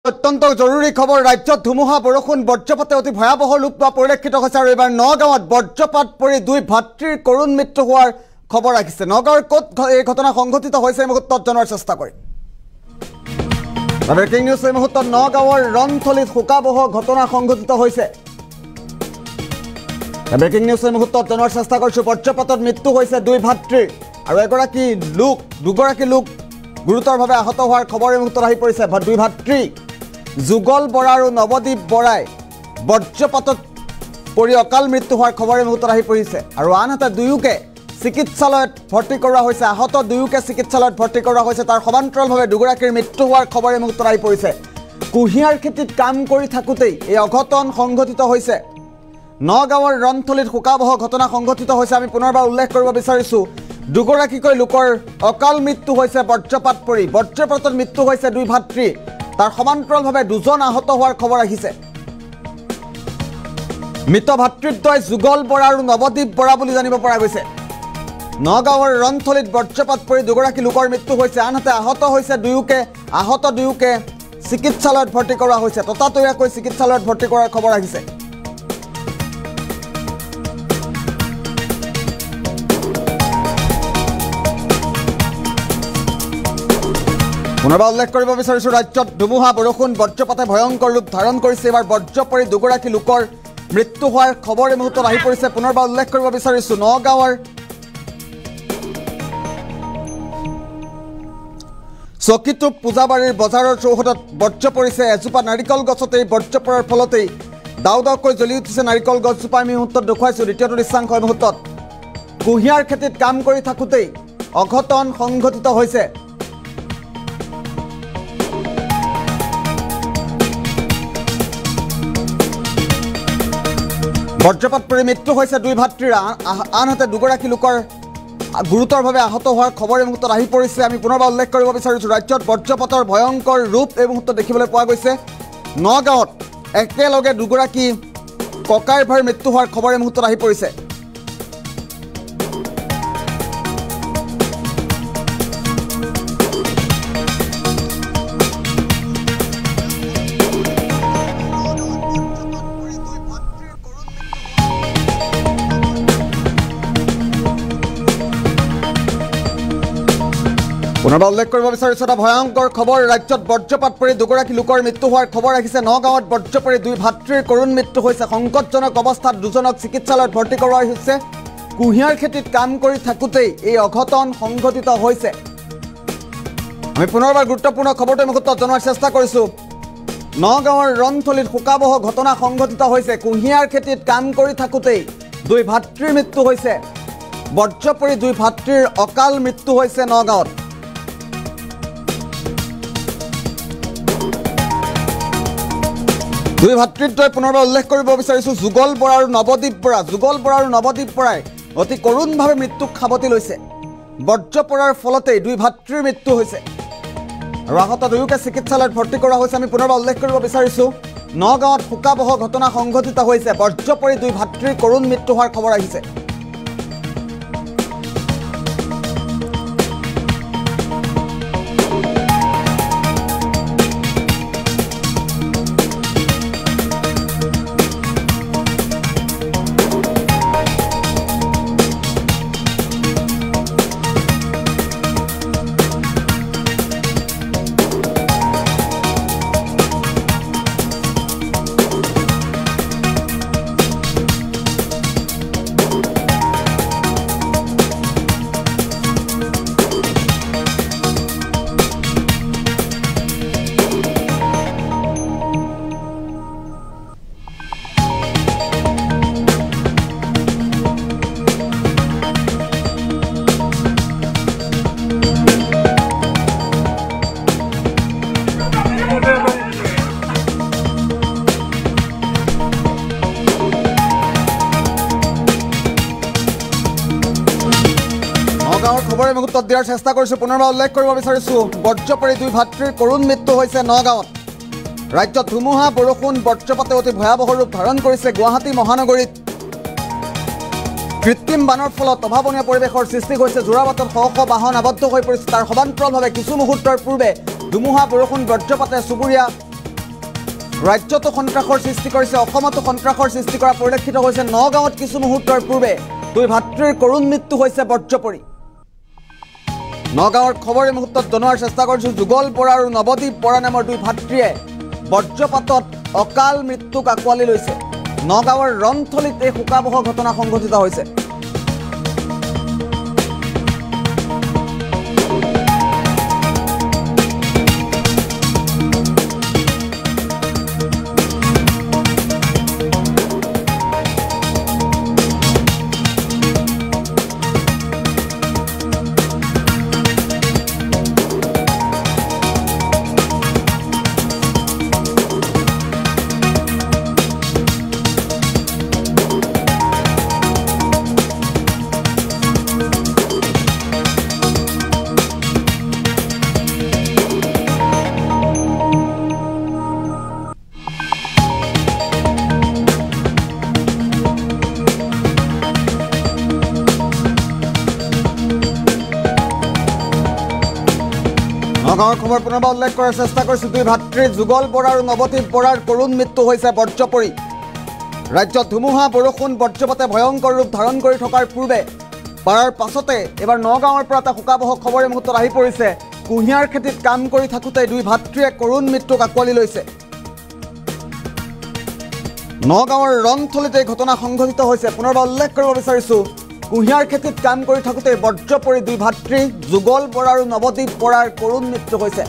অত্যন্ত জৰুৰী খবৰ ৰাজ্যত ধুমুহা বৰষুণ বজ্ৰপাতে অতি ভয়াবহ ৰূপ লোৱা পৰিলক্ষিত হৈছে আৰু এইবাৰ নগাঁৱত বজ্ৰপাত পৰি দুই ভাতৃৰ কৰুণ মৃত্যু হোৱাৰ খবৰ আহিছে। নগাঁৱৰ ক'ত এই ঘটনা সংঘটিত হৈছে এই মুহূৰ্তত জনাৰ চেষ্টা কৰিম। ব্ৰেকিং নিউজ এই মুহূৰ্তত নগাঁৱৰ ৰণথলীত শোকাবহ ঘটনা সংঘটিত হৈছে। ব্ৰেকিং নিউজ এই মুহূৰ্তত জনাৰ চেষ্টা কৰিছোঁ। বজ্ৰপাতত মৃত্যু হৈছে দুই ভাতৃৰ আৰু দুগৰাকী লোক গুৰুতৰভাৱে আহত হোৱাৰ খবৰ এই মুহূৰ্তত আহি পৰিছে। দুই ভাতৃ যুগল বৰা আৰু নৱদ্বীপ বৰাই বজ্ৰপাতত পৰি অকাল মৃত্যু হোৱাৰ খবৰ এই মুহূৰ্তত আহি পৰিছে আৰু আনহাতে দুয়োকে চিকিৎসালয়ত ভৰ্তি কৰোৱা হৈছে। আহত দুয়োকে চিকিৎসালয়ত ভৰ্তি কৰোৱা হৈছে। তাৰ সমান্তৰালভাৱে দুগৰাকীৰ মৃত্যু হোৱাৰ খবৰ এই মুহূৰ্তত আহি পৰিছে। কুঁহিয়াৰ খেতিত কাম কৰি থাকোঁতেই এই অঘটন সংঘটিত হৈছে। নগাঁৱৰ ৰণথলীত শোকাবহ ঘটনা সংঘটিত হৈছে। আমি পুনৰবাৰ উল্লেখ কৰিব বিচাৰিছোঁ, দুগৰাকীকৈ লোকৰ অকাল মৃত্যু হৈছে বজ্ৰপাত পৰি। বজ্ৰপাতত মৃত্যু হৈছে দুই ভাতৃ, তাৰ সমান্তৰালভাৱে দুজন আহত হোৱাৰ খবৰ আহিছে। মৃত ভাতৃদ্বয় যুগল বৰা আৰু নৱদ্বীপ বৰা বুলি জানিব পৰা গৈছে। নগাঁৱৰ ৰণথলীত বজ্ৰপাত পৰি দুগৰাকী লোকৰ মৃত্যু হৈছে, আনহাতে আহত দুয়োকে চিকিৎসালয়ত ভৰ্তি কৰোৱা হৈছে। ততাতৈয়াকৈ চিকিৎসালয়ত ভৰ্তি কৰাৰ খবৰ আহিছে। পুনৰবাৰ উল্লেখ কৰিব বিচাৰিছোঁ, ৰাজ্যত ধুমুহা বৰষুণ বজ্ৰপাতে ভয়ংকৰ ৰূপ ধাৰণ কৰিছে। এইবাৰ বজ্ৰ পৰি দুগৰাকী লোকৰ মৃত্যু হোৱাৰ খবৰ এই মুহূৰ্তত আহি পৰিছে। পুনৰবাৰ উল্লেখ কৰিব বিচাৰিছোঁ, নগাঁৱৰ চকিটোপ পূজাবাৰীৰ বজাৰৰ চৌহদত বজ্ৰ পৰিছে। এজোপা নাৰিকল গছতেই বজ্ৰ পৰাৰ ফলতেই দাও দাওকৈ জ্বলি উঠিছে নাৰিকল গছজোপা। আমি মুহূৰ্তত দেখুৱাইছোঁ দ্বিতীয়টো দৃশ্যাংশ এই মুহূৰ্তত। কুঁহিয়াৰ খেতিত কাম কৰি থাকোঁতেই অঘটন সংঘটিত হৈছে। বজ্ৰপাত পৰি মৃত্যু হৈছে দুই ভাতৃৰ, আনহাতে দুগৰাকী লোকৰ গুৰুতৰভাৱে আহত হোৱাৰ খবৰ এই মুহূৰ্তত আহি পৰিছে। আমি পুনৰবাৰ উল্লেখ কৰিব বিচাৰিছোঁ, ৰাজ্যত বজ্ৰপাতৰ ভয়ংকৰ ৰূপ এই মুহূৰ্তত দেখিবলৈ পোৱা গৈছে। নগাঁৱত একেলগে দুগৰাকী ককাইৰ ভাইৰ মৃত্যু হোৱাৰ খবৰ এই মুহূৰ্তত আহি পৰিছে। পুনৰবাৰ উল্লেখ কৰিব বিচাৰিছোঁ, এটা ভয়ংকৰ খবৰ। ৰাজ্যত বজ্ৰপাত পৰি দুগৰাকী লোকৰ মৃত্যু হোৱাৰ খবৰ আহিছে। নগাঁৱত বজ্ৰ পৰি দুই ভাতৃৰ কৰুণ মৃত্যু হৈছে। সংকটজনক অৱস্থাত দুজনক চিকিৎসালয়ত ভৰ্তি কৰোৱা হৈছে। কুঁহিয়াৰ খেতিত কাম কৰি থাকোঁতেই এই অঘটন সংঘটিত হৈছে। আমি পুনৰবাৰ গুৰুত্বপূৰ্ণ খবৰটো মুহূৰ্তত জনোৱাৰ চেষ্টা কৰিছোঁ। নগাঁৱৰ ৰণথলীত শোকাবহ ঘটনা সংঘটিত হৈছে। কুঁহিয়াৰ খেতিত কাম কৰি থাকোঁতেই দুই ভাতৃৰ মৃত্যু হৈছে। বজ্ৰ পৰি দুই ভাতৃৰ অকাল মৃত্যু হৈছে নগাঁৱত। দুই ভাতৃদ্বয় পুনৰবাৰ উল্লেখ কৰিব বিচাৰিছোঁ, যুগল বৰা আৰু নৱদ্বীপ বৰা। যুগল বৰা আৰু নৱদ্বীপ বৰাই অতি কৰুণভাৱে মৃত্যুক সাৱটি লৈছে। বজ্ৰ পৰাৰ ফলতেই দুই ভাতৃৰ মৃত্যু হৈছে আৰু আহত দুয়োকে চিকিৎসালয়ত ভৰ্তি কৰা হৈছে। আমি পুনৰবাৰ উল্লেখ কৰিব বিচাৰিছোঁ, নগাঁৱত শোকাবহ ঘটনা সংঘটিত হৈছে। বজ্ৰ পৰি দুই ভাতৃৰ কৰুণ মৃত্যু হোৱাৰ খবৰ আহিছে। নগাঁৱৰ খবৰে মুহূৰ্তত দিয়াৰ চেষ্টা কৰিছোঁ। পুনৰবাৰ উল্লেখ কৰিব বিচাৰিছোঁ, বজ্ৰ পৰি দুই ভাতৃৰ কৰুণ মৃত্যু হৈছে নগাঁৱত। ৰাজ্যত ধুমুহা বৰষুণ বজ্ৰপাতে অতি ভয়াবহ ৰূপ ধাৰণ কৰিছে। গুৱাহাটী মহানগৰীত কৃত্ৰিম বানৰ ফলত অভাৱনীয় পৰিৱেশৰ সৃষ্টি হৈছে। যোৰাবাটত শ শ বাহন আবদ্ধ হৈ পৰিছে। তাৰ সমান্তৰালভাৱে কিছু মুহূৰ্তৰ পূৰ্বে ধুমুহা বৰষুণ বজ্ৰপাতে চুবুৰীয়া ৰাজ্যতো সন্ত্ৰাসৰ সৃষ্টি কৰিছে, অসমতো সন্ত্ৰাসৰ সৃষ্টি কৰা পৰিলক্ষিত হৈছে। নগাঁৱত কিছু মুহূৰ্তৰ পূৰ্বে দুই ভাতৃৰ কৰুণ মৃত্যু হৈছে বৰ্জপৰি। নগাঁৱৰ খবৰ এই মুহূৰ্তত জনোৱাৰ চেষ্টা কৰিছোঁ। যুগল বৰা আৰু নৱদ্বীপ বৰা নামৰ দুই ভাতৃয়ে বজ্ৰপাতত অকাল মৃত্যুক আঁকোৱালি লৈছে। নগাঁৱৰ ৰন্থলীত এই শোকাবহ ঘটনা সংঘটিত হৈছে। নগাঁৱৰ খবৰ পুনৰবাৰ উল্লেখ কৰাৰ চেষ্টা কৰিছোঁ। দুই ভাতৃ যুগল বৰা আৰু নৱদ্বীপ বৰাৰ কৰুণ মৃত্যু হৈছে বৰ্জপৰি। ৰাজ্যত ধুমুহা বৰষুণ বজ্ৰপাতে ভয়ংকৰ ৰূপ ধাৰণ কৰি থকাৰ পূৰ্বে পাৰাৰ পাছতে এবাৰ নগাঁৱৰ পৰা এটা শোকাবহ খবৰ এই মুহূৰ্তত আহি পৰিছে। কুঁহিয়াৰ খেতিত কাম কৰি থাকোঁতে দুই ভাতৃয়ে কৰুণ মৃত্যুক আঁকোৱালি লৈছে। নগাঁৱৰ ৰন্থলীত এই ঘটনা সংঘটিত হৈছে। পুনৰবাৰ উল্লেখ কৰিব বিচাৰিছোঁ, কুঁহিয়াৰ খেতিত কাম কৰি থাকোঁতে বজ্ৰপৰি দুই ভাতৃ যুগল বৰা আৰু নৱদ্বীপ বৰাৰ কৰুণ মৃত্যু হৈছে।